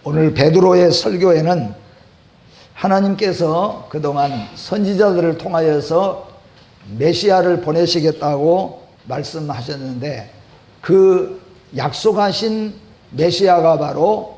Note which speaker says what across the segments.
Speaker 1: 오늘 베드로의 설교에는 하나님께서 그동안 선지자들을 통하여서 메시아를 보내시겠다고 말씀하셨는데, 그 약속하신 메시아가 바로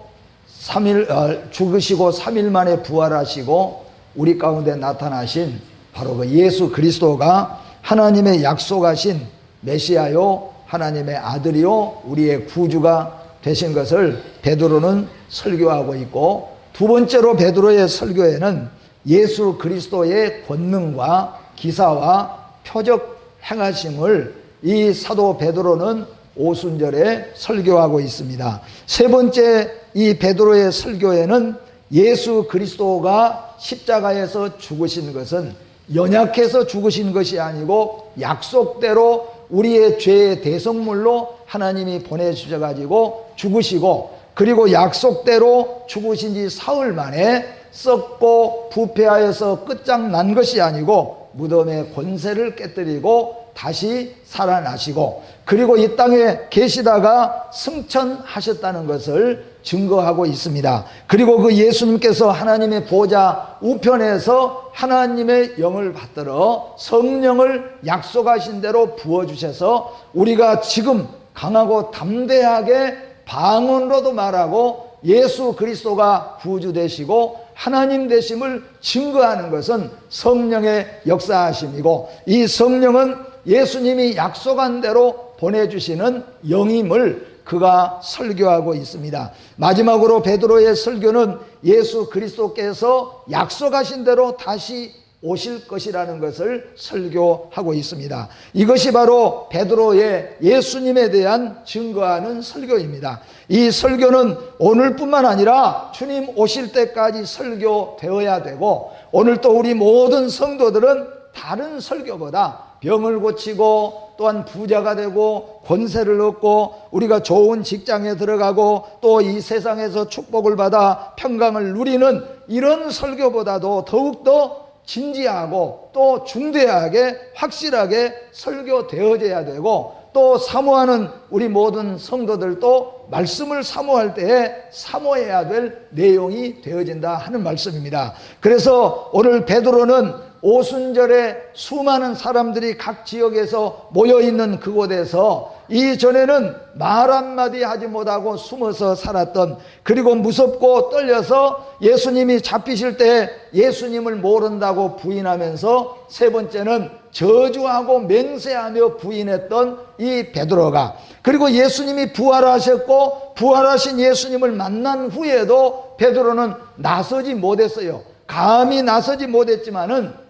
Speaker 1: 죽으시고 3일 만에 부활하시고 우리 가운데 나타나신 바로 그 예수 그리스도가 하나님의 약속하신 메시아요, 하나님의 아들이요, 우리의 구주가 되신 것을 베드로는 설교하고 있고, 두 번째로 베드로의 설교에는 예수 그리스도의 권능과 기사와 표적 행하심을 이 사도 베드로는 오순절에 설교하고 있습니다. 세 번째, 이 베드로의 설교에는 예수 그리스도가 십자가에서 죽으신 것은 연약해서 죽으신 것이 아니고 약속대로 우리의 죄의 대성물로 하나님이 보내주셔가지고 죽으시고, 그리고 약속대로 죽으신 지 사흘 만에 썩고 부패하여서 끝장난 것이 아니고 무덤의 권세를 깨뜨리고 다시 살아나시고, 그리고 이 땅에 계시다가 승천하셨다는 것을 증거하고 있습니다. 그리고 그 예수님께서 하나님의 보좌 우편에서 하나님의 영을 받들어 성령을 약속하신 대로 부어주셔서 우리가 지금 강하고 담대하게 방언으로도 말하고 예수 그리스도가 구주 되시고 하나님 되심을 증거하는 것은 성령의 역사하심이고, 이 성령은 예수님이 약속한 대로 보내주시는 영임을 그가 설교하고 있습니다. 마지막으로 베드로의 설교는 예수 그리스도께서 약속하신 대로 다시 오실 것이라는 것을 설교하고 있습니다. 이것이 바로 베드로의 예수님에 대한 증거하는 설교입니다. 이 설교는 오늘뿐만 아니라 주님 오실 때까지 설교되어야 되고, 오늘 또 우리 모든 성도들은 다른 설교보다 병을 고치고 또한 부자가 되고 권세를 얻고 우리가 좋은 직장에 들어가고 또 이 세상에서 축복을 받아 평강을 누리는 이런 설교보다도 더욱더 진지하고 또 중대하게 확실하게 설교되어져야 되고, 또 사모하는 우리 모든 성도들도 말씀을 사모할 때에 사모해야 될 내용이 되어진다 하는 말씀입니다. 그래서 오늘 베드로는 오순절에 수많은 사람들이 각 지역에서 모여있는 그곳에서 이전에는 말 한마디 하지 못하고 숨어서 살았던, 그리고 무섭고 떨려서 예수님이 잡히실 때 예수님을 모른다고 부인하면서 세 번째는 저주하고 맹세하며 부인했던 이 베드로가, 그리고 예수님이 부활하셨고 부활하신 예수님을 만난 후에도 베드로는 나서지 못했어요. 감히 나서지 못했지만은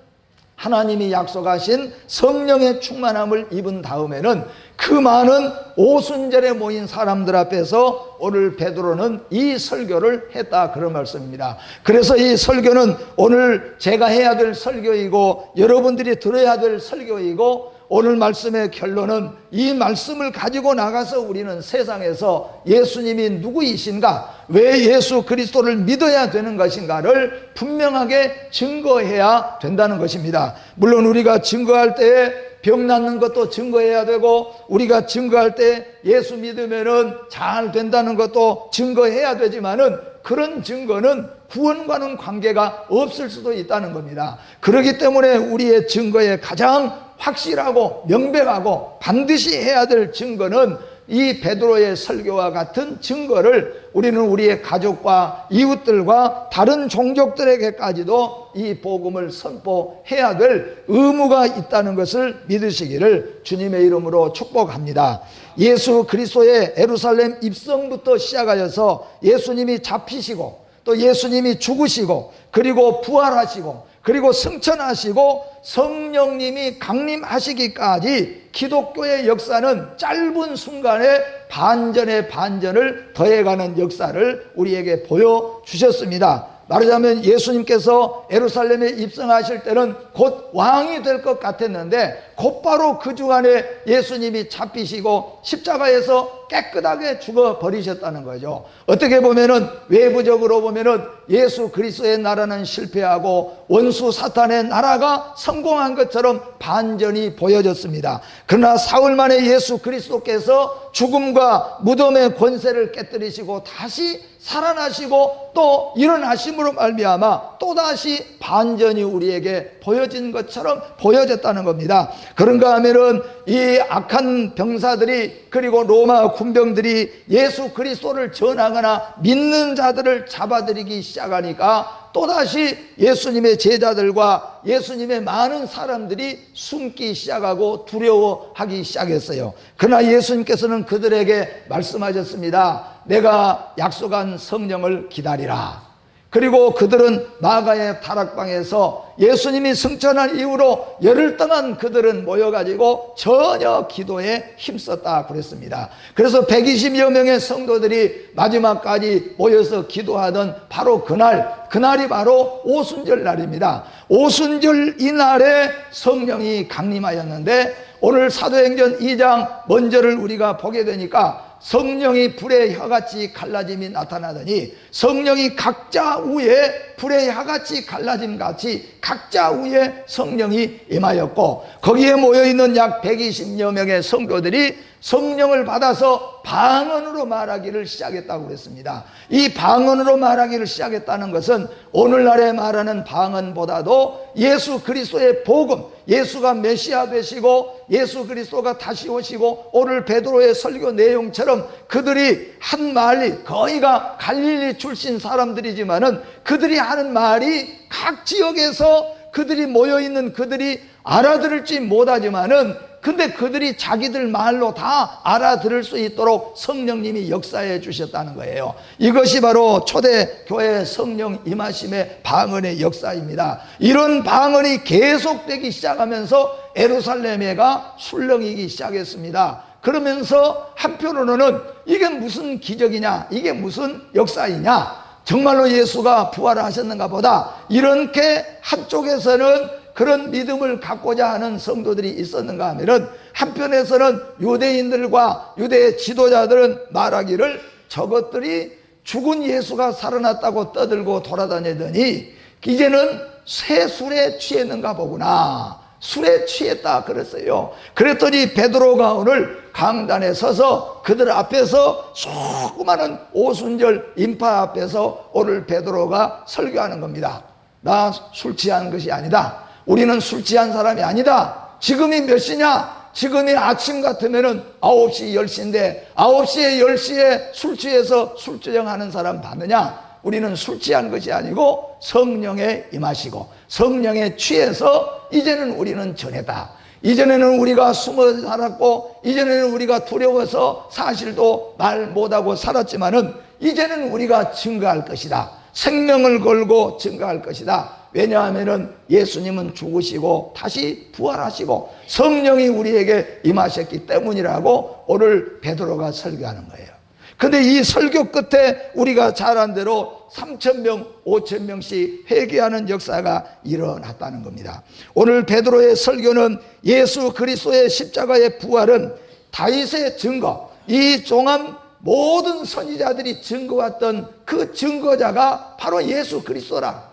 Speaker 1: 하나님이 약속하신 성령의 충만함을 입은 다음에는 그 많은 오순절에 모인 사람들 앞에서 오늘 베드로는 이 설교를 했다, 그런 말씀입니다. 그래서 이 설교는 오늘 제가 해야 될 설교이고 여러분들이 들어야 될 설교이고, 오늘 말씀의 결론은 이 말씀을 가지고 나가서 우리는 세상에서 예수님이 누구이신가, 왜 예수 그리스도를 믿어야 되는 것인가를 분명하게 증거해야 된다는 것입니다. 물론 우리가 증거할 때에 병 낫는 것도 증거해야 되고, 우리가 증거할 때 예수 믿으면은 잘 된다는 것도 증거해야 되지만은 그런 증거는 구원과는 관계가 없을 수도 있다는 겁니다. 그렇기 때문에 우리의 증거에 가장 확실하고 명백하고 반드시 해야 될 증거는 이 베드로의 설교와 같은 증거를 우리는 우리의 가족과 이웃들과 다른 종족들에게까지도 이 복음을 선포해야 될 의무가 있다는 것을 믿으시기를 주님의 이름으로 축복합니다. 예수 그리스도의 예루살렘 입성부터 시작하여서 예수님이 잡히시고 또 예수님이 죽으시고 그리고 부활하시고 그리고 승천하시고 성령님이 강림하시기까지 기독교의 역사는 짧은 순간에 반전의 반전을 더해가는 역사를 우리에게 보여주셨습니다. 말하자면 예수님께서 예루살렘에 입성하실 때는 곧 왕이 될 것 같았는데 곧바로 그 주간에 예수님이 잡히시고 십자가에서 깨끗하게 죽어버리셨다는 거죠. 어떻게 보면은 외부적으로 보면은 예수 그리스도의 나라는 실패하고 원수 사탄의 나라가 성공한 것처럼 반전이 보여졌습니다. 그러나 사흘 만에 예수 그리스도께서 죽음과 무덤의 권세를 깨뜨리시고 다시 살아나시고 또 일어나심으로 말미암아 또다시 반전이 우리에게 보여진 것처럼 보여졌다는 겁니다. 그런가 하면은 이 악한 병사들이 그리고 로마 군병들이 예수 그리스도를 전하거나 믿는 자들을 잡아들이기 시작하니까 또다시 예수님의 제자들과 예수님의 많은 사람들이 숨기 시작하고 두려워하기 시작했어요. 그러나 예수님께서는 그들에게 말씀하셨습니다. 내가 약속한 성령을 기다리라. 그리고 그들은 마가의 다락방에서 예수님이 승천한 이후로 열흘 동안 그들은 모여가지고 전혀 기도에 힘썼다 그랬습니다. 그래서 120여 명의 성도들이 마지막까지 모여서 기도하던 바로 그날이 바로 오순절 날입니다. 오순절 이날에 성령이 강림하였는데 오늘 사도행전 2장 먼저를 우리가 보게 되니까 성령이 불의 혀같이 갈라짐이 나타나더니 성령이 각자 위에 불의 혀같이 갈라짐 같이 각자 위에 성령이 임하였고 거기에 모여있는 약 120여 명의 성도들이 성령을 받아서 방언으로 말하기를 시작했다고 그랬습니다. 이 방언으로 말하기를 시작했다는 것은 오늘날에 말하는 방언보다도 예수 그리스도의 복음, 예수가 메시아 되시고 예수 그리스도가 다시 오시고 오늘 베드로의 설교 내용처럼 그들이 한 말이 거의가 갈릴리 출신 사람들이지만은 그들이 하는 말이 각 지역에서 그들이 모여있는 그들이 알아들을지 못하지만은 근데 그들이 자기들 말로 다 알아들을 수 있도록 성령님이 역사해 주셨다는 거예요. 이것이 바로 초대교회 성령 임하심의 방언의 역사입니다. 이런 방언이 계속되기 시작하면서 예루살렘에가 술렁이기 시작했습니다. 그러면서 한편으로는 이게 무슨 기적이냐, 이게 무슨 역사이냐, 정말로 예수가 부활하셨는가 보다, 이렇게 한쪽에서는 그런 믿음을 갖고자 하는 성도들이 있었는가 하면은 한편에서는 유대인들과 유대 지도자들은 말하기를 저것들이 죽은 예수가 살아났다고 떠들고 돌아다니더니 이제는 새 술에 취했는가 보구나, 술에 취했다 그랬어요. 그랬더니 베드로가 오늘 강단에 서서 그들 앞에서 수많은 오순절 인파 앞에서 오늘 베드로가 설교하는 겁니다. 나 술 취한 것이 아니다. 우리는 술 취한 사람이 아니다. 지금이 몇 시냐? 지금이 아침 같으면은 9시 10시인데 9시에 10시에 술 취해서 술주정하는 사람 봤느냐? 우리는 술 취한 것이 아니고 성령에 임하시고 성령에 취해서 이제는 우리는 전했다. 이전에는 우리가 숨어 살았고 이전에는 우리가 두려워서 사실도 말 못하고 살았지만은 이제는 우리가 증거할 것이다. 생명을 걸고 증거할 것이다. 왜냐하면은 예수님은 죽으시고 다시 부활하시고 성령이 우리에게 임하셨기 때문이라고 오늘 베드로가 설교하는 거예요. 근데 이 설교 끝에 우리가 잘 안 대로 3,000명, 5,000명씩 회개하는 역사가 일어났다는 겁니다. 오늘 베드로의 설교는 예수 그리스도의 십자가의 부활은 다윗의 증거, 이 종합 모든 선지자들이 증거했던 그 증거자가 바로 예수 그리스도라.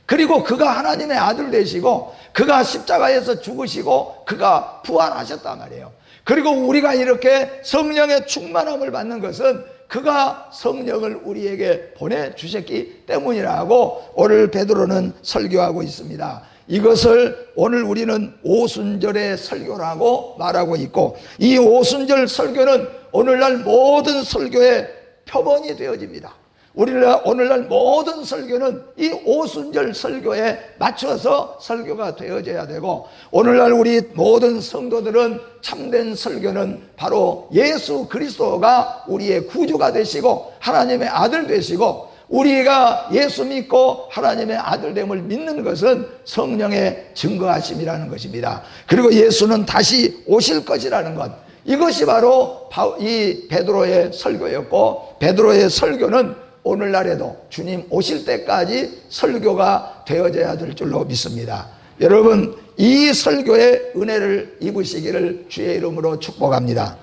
Speaker 1: 그리고 그가 하나님의 아들 되시고 그가 십자가에서 죽으시고 그가 부활하셨단 말이에요. 그리고 우리가 이렇게 성령의 충만함을 받는 것은 그가 성령을 우리에게 보내주셨기 때문이라고 오늘 베드로는 설교하고 있습니다. 이것을 오늘 우리는 오순절의 설교라고 말하고 있고 이 오순절 설교는 오늘날 모든 설교의 표본이 되어집니다. 오늘날 모든 설교는 이 오순절 설교에 맞춰서 설교가 되어져야 되고 오늘날 우리 모든 성도들은 참된 설교는 바로 예수 그리스도가 우리의 구주가 되시고 하나님의 아들 되시고 우리가 예수 믿고 하나님의 아들됨을 믿는 것은 성령의 증거하심이라는 것입니다. 그리고 예수는 다시 오실 것이라는 것, 이것이 바로 이 베드로의 설교였고 베드로의 설교는 오늘날에도 주님 오실 때까지 설교가 되어져야 될 줄로 믿습니다. 여러분 이 설교의 은혜를 입으시기를 주의 이름으로 축복합니다.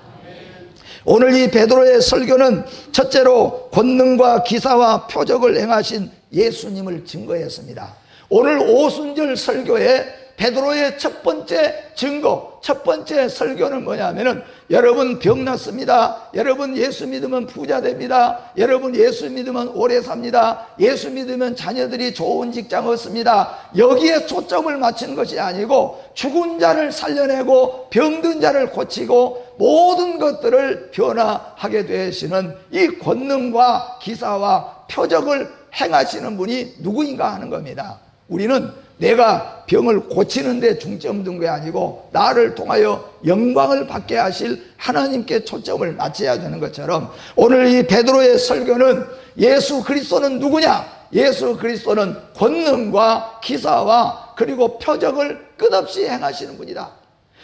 Speaker 1: 오늘 이 베드로의 설교는 첫째로 권능과 기사와 표적을 행하신 예수님을 증거했습니다. 오늘 오순절 설교에 베드로의 첫 번째 증거, 첫 번째 설교는 뭐냐면은, 여러분 병났습니다. 여러분 예수 믿으면 부자 됩니다. 여러분 예수 믿으면 오래 삽니다. 예수 믿으면 자녀들이 좋은 직장 얻습니다. 여기에 초점을 맞춘 것이 아니고, 죽은 자를 살려내고 병든 자를 고치고 모든 것들을 변화하게 되시는 이 권능과 기사와 표적을 행하시는 분이 누구인가 하는 겁니다. 우리는 내가 병을 고치는 데 중점 둔 게 아니고 나를 통하여 영광을 받게 하실 하나님께 초점을 맞춰야 되는 것처럼, 오늘 이 베드로의 설교는 예수 그리스도는 누구냐? 예수 그리스도는 권능과 기사와 그리고 표적을 끝없이 행하시는 분이다.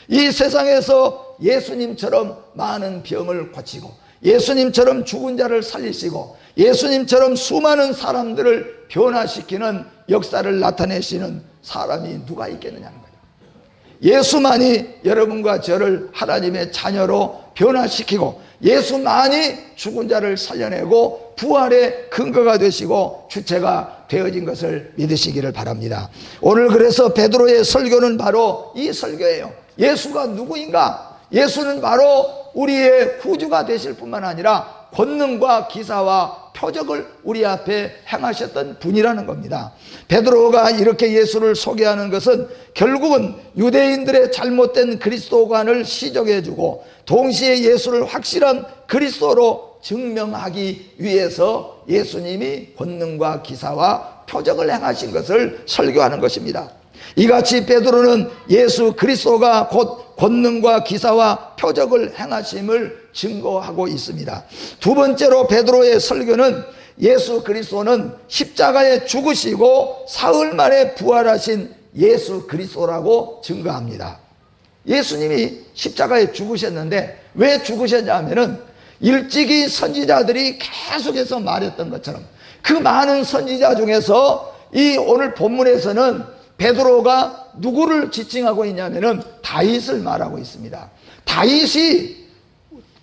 Speaker 1: 이 세상에서 예수님처럼 많은 병을 고치고, 예수님처럼 죽은 자를 살리시고, 예수님처럼 수많은 사람들을 변화시키는 역사를 나타내시는 사람이 누가 있겠느냐는 거예요. 예수만이 여러분과 저를 하나님의 자녀로 변화시키고, 예수만이 죽은 자를 살려내고 부활의 근거가 되시고 주체가 되어진 것을 믿으시기를 바랍니다. 오늘 그래서 베드로의 설교는 바로 이 설교예요. 예수가 누구인가? 예수는 바로 우리의 구주가 되실 뿐만 아니라 권능과 기사와 표적을 우리 앞에 행하셨던 분이라는 겁니다. 베드로가 이렇게 예수를 소개하는 것은 결국은 유대인들의 잘못된 그리스도관을 시정해주고 동시에 예수를 확실한 그리스도로 증명하기 위해서 예수님이 권능과 기사와 표적을 행하신 것을 설교하는 것입니다. 이같이 베드로는 예수 그리스도가 곧 권능과 기사와 표적을 행하심을 증거하고 있습니다. 두 번째로 베드로의 설교는 예수 그리스도는 십자가에 죽으시고 사흘 만에 부활하신 예수 그리스도라고 증거합니다. 예수님이 십자가에 죽으셨는데 왜 죽으셨냐면은 일찍이 선지자들이 계속해서 말했던 것처럼 그 많은 선지자 중에서 이 오늘 본문에서는 베드로가 누구를 지칭하고 있냐면은 다윗을 말하고 있습니다. 다윗이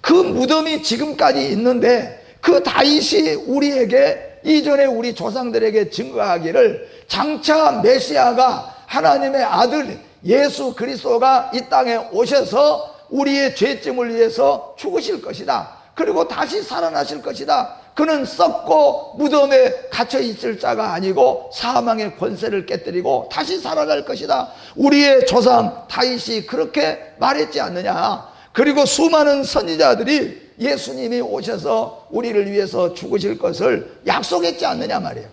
Speaker 1: 그 무덤이 지금까지 있는데 그 다윗이 우리에게 이전에 우리 조상들에게 증거하기를 장차 메시아가 하나님의 아들 예수 그리스도가 이 땅에 오셔서 우리의 죄짐을 위해서 죽으실 것이다. 그리고 다시 살아나실 것이다. 그는 썩고 무덤에 갇혀 있을 자가 아니고 사망의 권세를 깨뜨리고 다시 살아날 것이다. 우리의 조상 다윗이 그렇게 말했지 않느냐. 그리고 수많은 선지자들이 예수님이 오셔서 우리를 위해서 죽으실 것을 약속했지 않느냐 말이에요.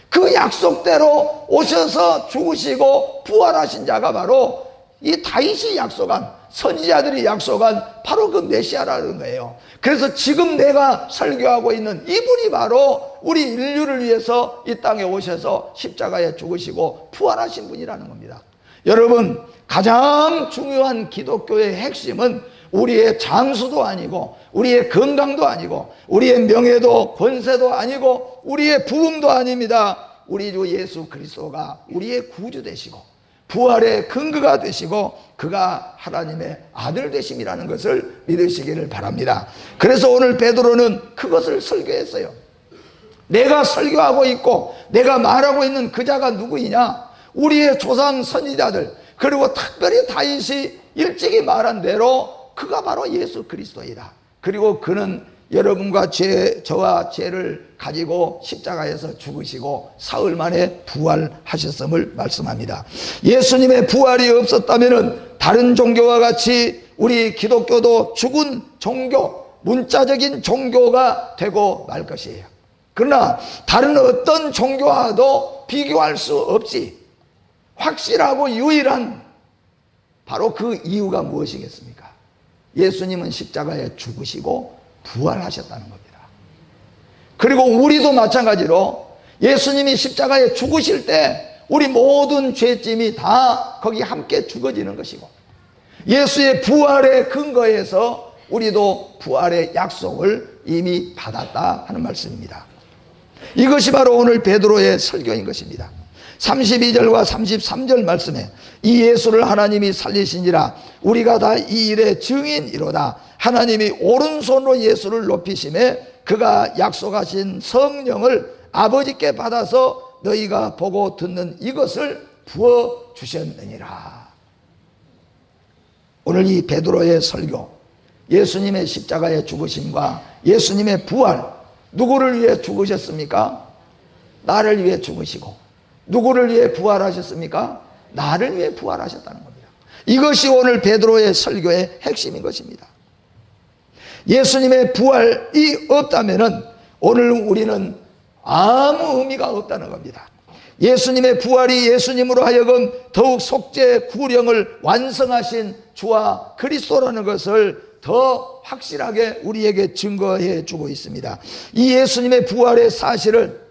Speaker 1: 그 약속대로 오셔서 죽으시고 부활하신 자가 바로 이 다윗이 약속한, 선지자들이 약속한 바로 그 메시아라는 거예요. 그래서 지금 내가 설교하고 있는 이분이 바로 우리 인류를 위해서 이 땅에 오셔서 십자가에 죽으시고 부활하신 분이라는 겁니다. 여러분, 가장 중요한 기독교의 핵심은 우리의 장수도 아니고 우리의 건강도 아니고 우리의 명예도 권세도 아니고 우리의 부흥도 아닙니다. 우리 주 예수 그리스도가 우리의 구주 되시고 부활의 근거가 되시고 그가 하나님의 아들 되심이라는 것을 믿으시기를 바랍니다. 그래서 오늘 베드로는 그것을 설교했어요. 내가 설교하고 있고 내가 말하고 있는 그 자가 누구이냐? 우리의 조상 선지자들, 그리고 특별히 다윗이 일찍이 말한 대로 그가 바로 예수 그리스도이다. 그리고 그는 여러분과 저와 죄를 가지고 십자가에서 죽으시고 사흘 만에 부활하셨음을 말씀합니다. 예수님의 부활이 없었다면 다른 종교와 같이 우리 기독교도 죽은 종교, 문자적인 종교가 되고 말 것이에요. 그러나 다른 어떤 종교와도 비교할 수 없이 확실하고 유일한 바로 그 이유가 무엇이겠습니까? 예수님은 십자가에 죽으시고 부활하셨다는 겁니다. 그리고 우리도 마찬가지로 예수님이 십자가에 죽으실 때 우리 모든 죄짐이 다 거기 함께 죽어지는 것이고 예수의 부활의 근거에서 우리도 부활의 약속을 이미 받았다 하는 말씀입니다. 이것이 바로 오늘 베드로의 설교인 것입니다. 32절과 33절 말씀에 이 예수를 하나님이 살리시니라 우리가 다 이 일의 증인이로다. 하나님이 오른손으로 예수를 높이심에 그가 약속하신 성령을 아버지께 받아서 너희가 보고 듣는 이것을 부어주셨느니라. 오늘 이 베드로의 설교, 예수님의 십자가의 죽으심과 예수님의 부활, 누구를 위해 죽으셨습니까? 나를 위해 죽으시고. 누구를 위해 부활하셨습니까? 나를 위해 부활하셨다는 겁니다. 이것이 오늘 베드로의 설교의 핵심인 것입니다. 예수님의 부활이 없다면 오늘 우리는 아무 의미가 없다는 겁니다. 예수님의 부활이 예수님으로 하여금 더욱 속죄 구령을 완성하신 주와 그리스도라는 것을 더 확실하게 우리에게 증거해 주고 있습니다. 이 예수님의 부활의 사실을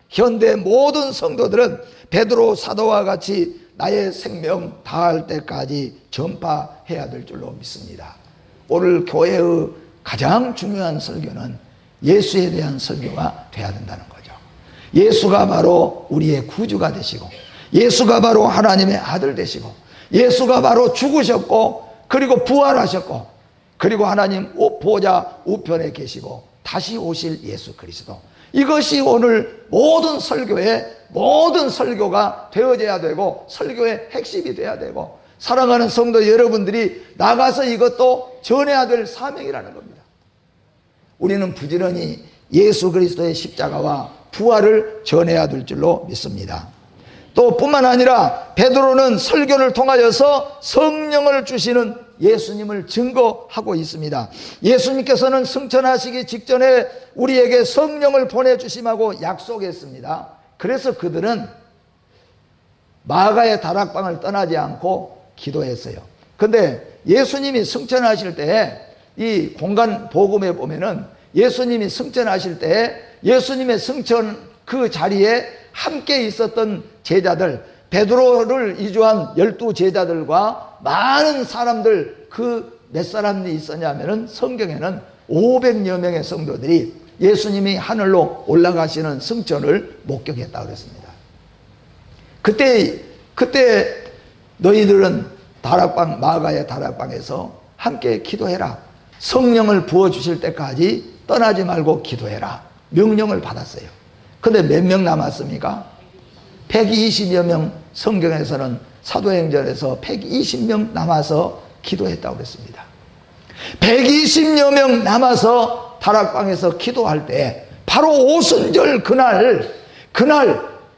Speaker 1: 현대 모든 성도들은 베드로 사도와 같이 나의 생명 다할 때까지 전파해야 될 줄로 믿습니다. 오늘 교회의 가장 중요한 설교는 예수에 대한 설교가 돼야 된다는 거죠. 예수가 바로 우리의 구주가 되시고, 예수가 바로 하나님의 아들 되시고, 예수가 바로 죽으셨고 그리고 부활하셨고 그리고 하나님 보좌 우편에 계시고 다시 오실 예수 그리스도, 이것이 오늘 모든 설교의 모든 설교가 되어져야 되고 설교의 핵심이 돼야 되고, 사랑하는 성도 여러분들이 나가서 이것도 전해야 될 사명이라는 겁니다. 우리는 부지런히 예수 그리스도의 십자가와 부활을 전해야 될 줄로 믿습니다. 또 뿐만 아니라 베드로는 설교를 통하여서 성령을 주시는 예수님을 증거하고 있습니다. 예수님께서는 승천하시기 직전에 우리에게 성령을 보내주심하고 약속했습니다. 그래서 그들은 마가의 다락방을 떠나지 않고 기도했어요. 근데 예수님이 승천하실 때 이 공간 복음에 보면은 예수님이 승천하실 때 예수님의 승천 그 자리에 함께 있었던 제자들, 베드로를 이주한 12제자들과 많은 사람들, 그 몇 사람이 있었냐면은 성경에는 500여 명의 성도들이 예수님이 하늘로 올라가시는 승천을 목격했다고 그랬습니다. 그때 너희들은 다락방, 마가의 다락방에서 함께 기도해라. 성령을 부어주실 때까지 떠나지 말고 기도해라. 명령을 받았어요. 근데 몇 명 남았습니까? 120여 명, 성경에서는 사도행전에서 120명 남아서 기도했다고 그랬습니다. 120여 명 남아서 다락방에서 기도할 때 바로 오순절 그날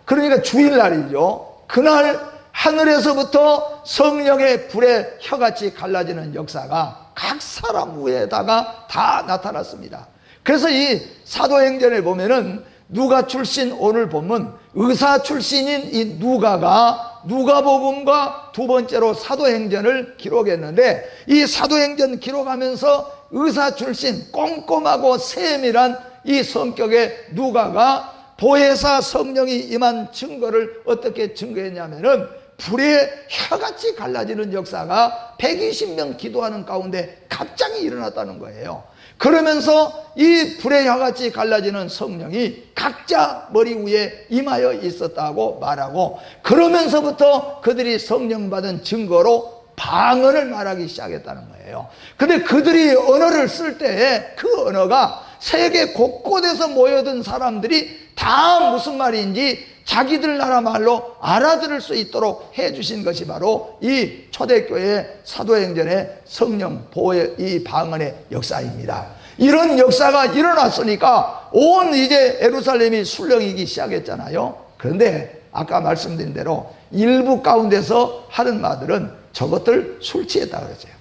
Speaker 1: 그러니까 주일날이죠. 그날 하늘에서부터 성령의 불에 혀같이 갈라지는 역사가 각 사람 위에다가 다 나타났습니다. 그래서 이 사도행전에 보면은 누가 출신, 오늘 보면 의사 출신인 이 누가가 누가복음과 두 번째로 사도행전을 기록했는데, 이 사도행전 기록하면서 의사 출신 꼼꼼하고 세밀한 이 성격의 누가가 보혜사 성령이 임한 증거를 어떻게 증거했냐면은 불에 혀같이 갈라지는 역사가 120명 기도하는 가운데 갑자기 일어났다는 거예요. 그러면서 이 불에 혀같이 갈라지는 성령이 각자 머리 위에 임하여 있었다고 말하고, 그러면서부터 그들이 성령 받은 증거로 방언을 말하기 시작했다는 거예요. 근데 그들이 언어를 쓸 때 그 언어가 세계 곳곳에서 모여든 사람들이 다 무슨 말인지 자기들 나라 말로 알아들을 수 있도록 해주신 것이 바로 이 초대교회 사도행전의 성령 보혜, 이 방언의 역사입니다. 이런 역사가 일어났으니까 온 이제 예루살렘이 술렁이기 시작했잖아요. 그런데 아까 말씀드린 대로 일부 가운데서 하는 말들은 저것들 술 취했다 그랬어요.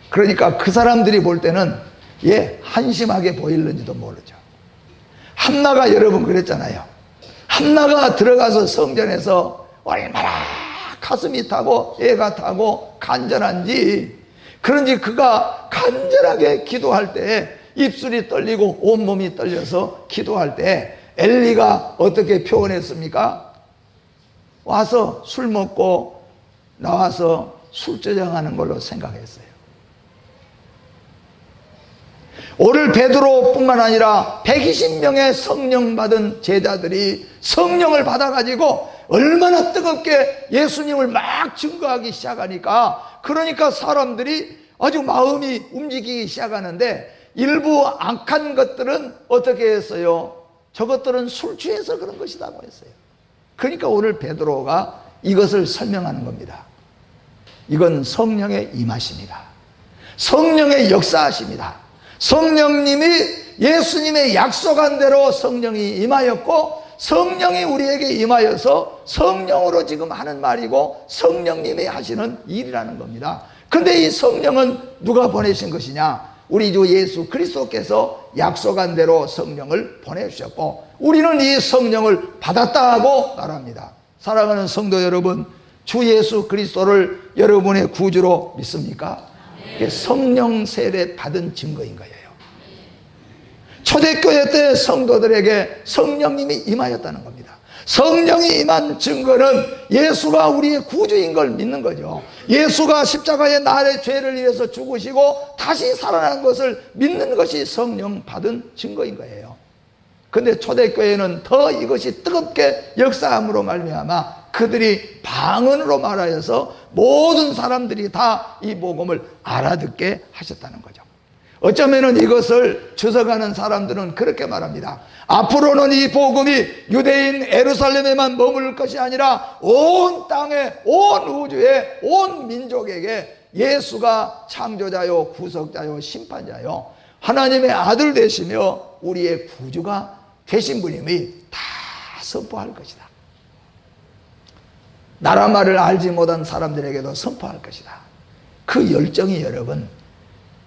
Speaker 1: 그러니까 그 사람들이 볼 때는 한심하게 보일는지도 모르죠. 한나가 여러분 그랬잖아요. 한나가 들어가서 성전에서 얼마나 가슴이 타고 애가 타고 간절한지, 그런지 그가 간절하게 기도할 때 입술이 떨리고 온몸이 떨려서 기도할 때 엘리가 어떻게 표현했습니까? 와서 술 먹고 나와서 술주정하는 걸로 생각했어요. 오늘 베드로뿐만 아니라 120명의 성령 받은 제자들이 성령을 받아가지고 얼마나 뜨겁게 예수님을 막 증거하기 시작하니까, 그러니까 사람들이 아주 마음이 움직이기 시작하는데, 일부 악한 것들은 어떻게 했어요? 저것들은 술 취해서 그런 것이라고 했어요. 그러니까 오늘 베드로가 이것을 설명하는 겁니다. 이건 성령의 임하심이다. 성령의 역사하심이다. 성령님이 예수님의 약속한 대로 성령이 임하였고, 성령이 우리에게 임하여서 성령으로 지금 하는 말이고 성령님이 하시는 일이라는 겁니다. 근데 이 성령은 누가 보내신 것이냐? 우리 주 예수 그리스도께서 약속한 대로 성령을 보내주셨고, 우리는 이 성령을 받았다고 말합니다. 사랑하는 성도 여러분, 주 예수 그리스도를 여러분의 구주로 믿습니까? 성령 세례 받은 증거인 거예요. 초대교회 때 성도들에게 성령님이 임하였다는 겁니다. 성령이 임한 증거는 예수가 우리의 구주인 걸 믿는 거죠. 예수가 십자가에 나의 죄를 위해서 죽으시고 다시 살아난 것을 믿는 것이 성령 받은 증거인 거예요. 근데 초대교회는 더 이것이 뜨겁게 역사함으로 말미암아 그들이 방언으로 말하여서 모든 사람들이 다 이 복음을 알아듣게 하셨다는 거죠. 어쩌면은 이것을 주석하는 사람들은 그렇게 말합니다. 앞으로는 이 복음이 유대인 예루살렘에만 머물 것이 아니라 온 땅에, 온 우주에, 온 민족에게 예수가 창조자요, 구속자요, 심판자요, 하나님의 아들 되시며 우리의 구주가 되신 분임이 다 선포할 것이다. 나라 말을 알지 못한 사람들에게도 선포할 것이다. 그 열정이 여러분,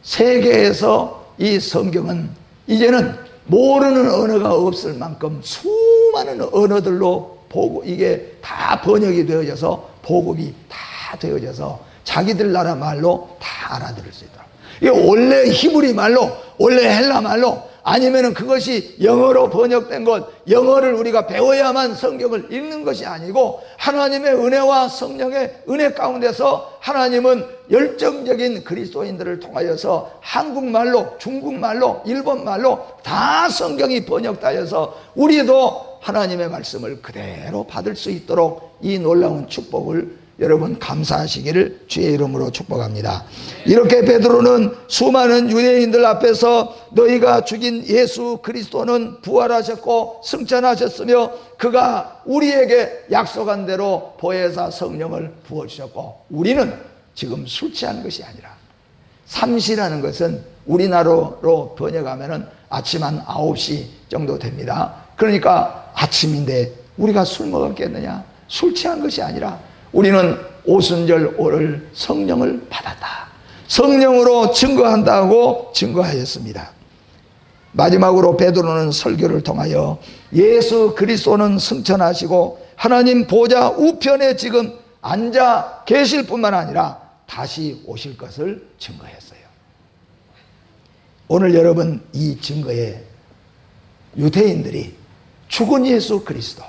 Speaker 1: 세계에서 이 성경은 이제는 모르는 언어가 없을 만큼 수많은 언어들로 보고 이게 다 번역이 되어져서 보급이 다 되어져서 자기들 나라 말로 다 알아들을 수 있더라고요. 이게 원래 히브리 말로, 원래 헬라 말로, 아니면은 그것이 영어로 번역된 것, 영어를 우리가 배워야만 성경을 읽는 것이 아니고 하나님의 은혜와 성령의 은혜 가운데서 하나님은 열정적인 그리스도인들을 통하여서 한국말로, 중국말로, 일본말로 다 성경이 번역되어서 우리도 하나님의 말씀을 그대로 받을 수 있도록 이 놀라운 축복을 여러분 감사하시기를 주의 이름으로 축복합니다. 이렇게 베드로는 수많은 유대인들 앞에서 너희가 죽인 예수 그리스도는 부활하셨고 승천하셨으며 그가 우리에게 약속한 대로 보혜사 성령을 부어주셨고, 우리는 지금 술 취한 것이 아니라, 삼시라는 것은 우리나라로 번역하면 아침 한 9시 정도 됩니다. 그러니까 아침인데 우리가 술 먹었겠느냐? 술 취한 것이 아니라 우리는 오순절 오늘 성령을 받았다. 성령으로 증거한다고 증거하였습니다. 마지막으로 베드로는 설교를 통하여 예수 그리스도는 승천하시고 하나님 보좌 우편에 지금 앉아 계실 뿐만 아니라 다시 오실 것을 증거했어요. 오늘 여러분 이 증거에 유대인들이 죽은 예수 그리스도,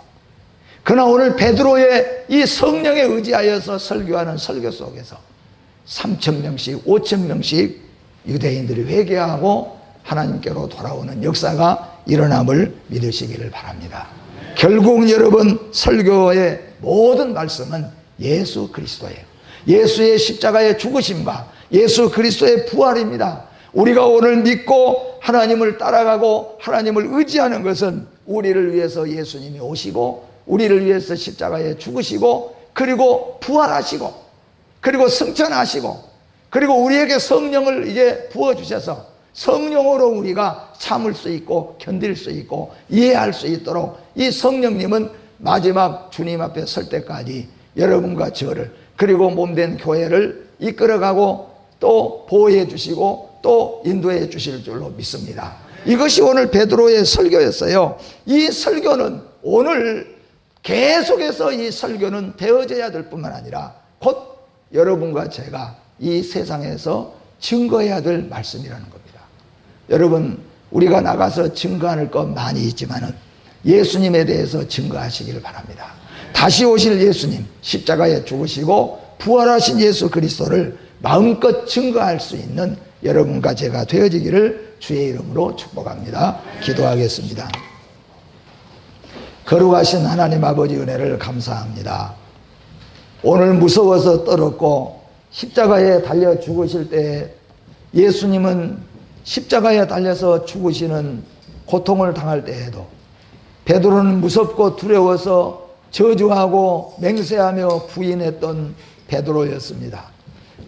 Speaker 1: 그러나 오늘 베드로의 이 성령에 의지하여서 설교하는 설교 속에서 3,000명씩 5,000명씩 유대인들이 회개하고 하나님께로 돌아오는 역사가 일어남을 믿으시기를 바랍니다. 결국 여러분 설교의 모든 말씀은 예수 그리스도예요. 예수의 십자가의 죽으심과 예수 그리스도의 부활입니다. 우리가 오늘 믿고 하나님을 따라가고 하나님을 의지하는 것은 우리를 위해서 예수님이 오시고 우리를 위해서 십자가에 죽으시고 그리고 부활하시고 그리고 승천하시고 그리고 우리에게 성령을 이제 부어주셔서 성령으로 우리가 참을 수 있고 견딜 수 있고 이해할 수 있도록 이 성령님은 마지막 주님 앞에 설 때까지 여러분과 저를 그리고 몸된 교회를 이끌어가고 또 보호해 주시고 또 인도해 주실 줄로 믿습니다. 이것이 오늘 베드로의 설교였어요. 이 설교는 오늘 계속해서 이 설교는 되어져야 될 뿐만 아니라 곧 여러분과 제가 이 세상에서 증거해야 될 말씀이라는 겁니다. 여러분, 우리가 나가서 증거할 것 많이 있지만은 예수님에 대해서 증거하시기를 바랍니다. 다시 오실 예수님, 십자가에 죽으시고 부활하신 예수 그리스도를 마음껏 증거할 수 있는 여러분과 제가 되어지기를 주의 이름으로 축복합니다. 기도하겠습니다. 거룩하신 하나님 아버지 은혜를 감사합니다. 오늘 무서워서 떨었고 십자가에 달려 죽으실 때 예수님은 십자가에 달려서 죽으시는 고통을 당할 때에도 베드로는 무섭고 두려워서 저주하고 맹세하며 부인했던 베드로였습니다.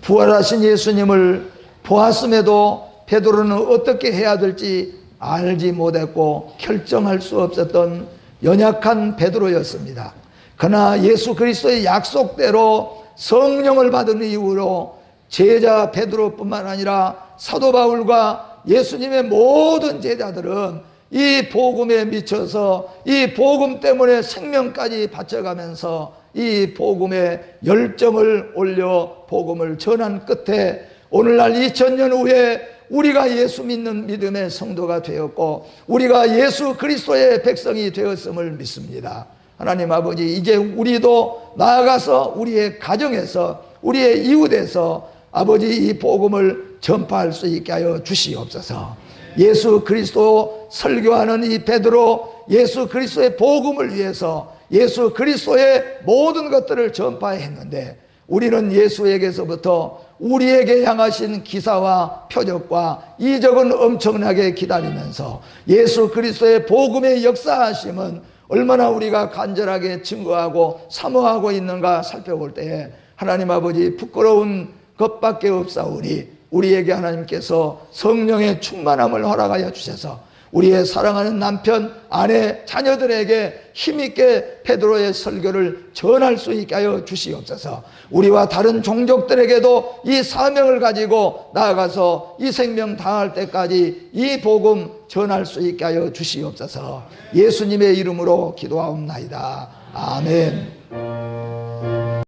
Speaker 1: 부활하신 예수님을 보았음에도 베드로는 어떻게 해야 될지 알지 못했고 결정할 수 없었던 연약한 베드로였습니다. 그러나 예수 그리스도의 약속대로 성령을 받은 이후로 제자 베드로뿐만 아니라 사도 바울과 예수님의 모든 제자들은 이 복음에 미쳐서 이 복음 때문에 생명까지 바쳐가면서 이 복음의 열정을 올려 복음을 전한 끝에 오늘날 2000년 후에 우리가 예수 믿는 믿음의 성도가 되었고 우리가 예수 그리스도의 백성이 되었음을 믿습니다. 하나님 아버지, 이제 우리도 나아가서 우리의 가정에서 우리의 이웃에서 아버지 이 복음을 전파할 수 있게 하여 주시옵소서. 예수 그리스도 설교하는 이 베드로 예수 그리스도의 복음을 위해서 예수 그리스도의 모든 것들을 전파했는데 우리는 예수에게서부터 우리에게 향하신 기사와 표적과 이적은 엄청나게 기다리면서 예수 그리스도의 복음의 역사하심은 얼마나 우리가 간절하게 증거하고 사모하고 있는가 살펴볼 때에 하나님 아버지 부끄러운 것밖에 없사오니 우리에게 하나님께서 성령의 충만함을 허락하여 주셔서 우리의 사랑하는 남편, 아내, 자녀들에게 힘있게 베드로의 설교를 전할 수 있게 하여 주시옵소서. 우리와 다른 종족들에게도 이 사명을 가지고 나아가서 이 생명 다할 때까지 이 복음 전할 수 있게 하여 주시옵소서. 예수님의 이름으로 기도하옵나이다. 아멘.